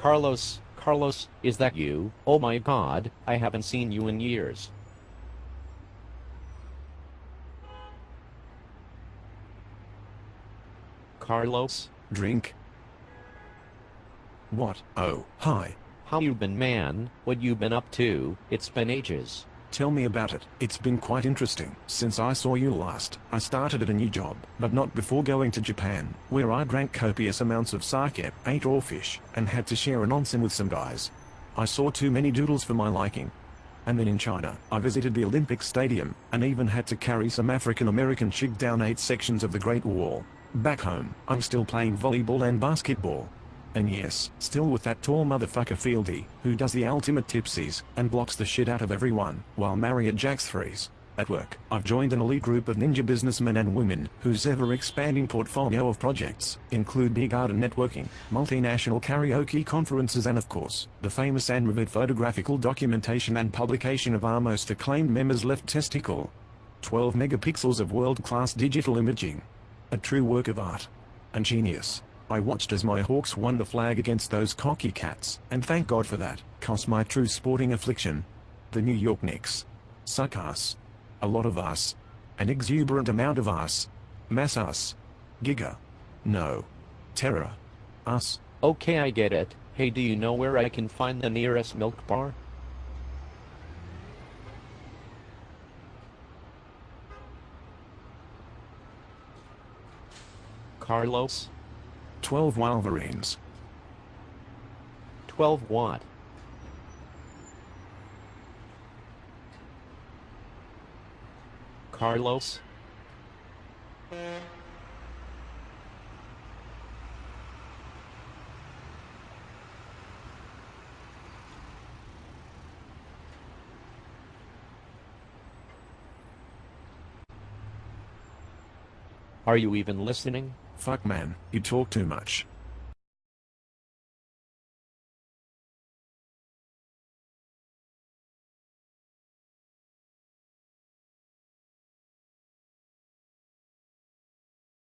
Carlos, is that you? Oh my God, I haven't seen you in years. Carlos? Drink? What? Oh, hi. How you been, man? What you been up to? It's been ages. Tell me about it. It's been quite interesting. Since I saw you last, I started at a new job, but not before going to Japan, where I drank copious amounts of sake, ate raw fish, and had to share an onsen with some guys. I saw too many doodles for my liking. And then in China, I visited the Olympic Stadium, and even had to carry some African American chick down 8 sections of the Great Wall. Back home, I'm still playing volleyball and basketball. And yes, still with that tall motherfucker Fieldy, who does the ultimate tipsies, and blocks the shit out of everyone, while Marriott jacks threes. At work, I've joined an elite group of ninja businessmen and women, whose ever-expanding portfolio of projects include big garden networking, multinational karaoke conferences and of course, the famous and revered photographical documentation and publication of our most acclaimed member's left testicle. 12 megapixels of world-class digital imaging. A true work of art. And genius. I watched as my Hawks won the flag against those cocky cats, and thank God for that, 'cause my true sporting affliction. The New York Knicks. Suck us. A lot of us. An exuberant amount of us. Mass us. Giga. No. Terror. Us. Okay, I get it. Hey, do you know where I can find the nearest milk bar? Carlos? 12 Wolverines. 12 what? Carlos? Are you even listening? Fuck man, you talk too much.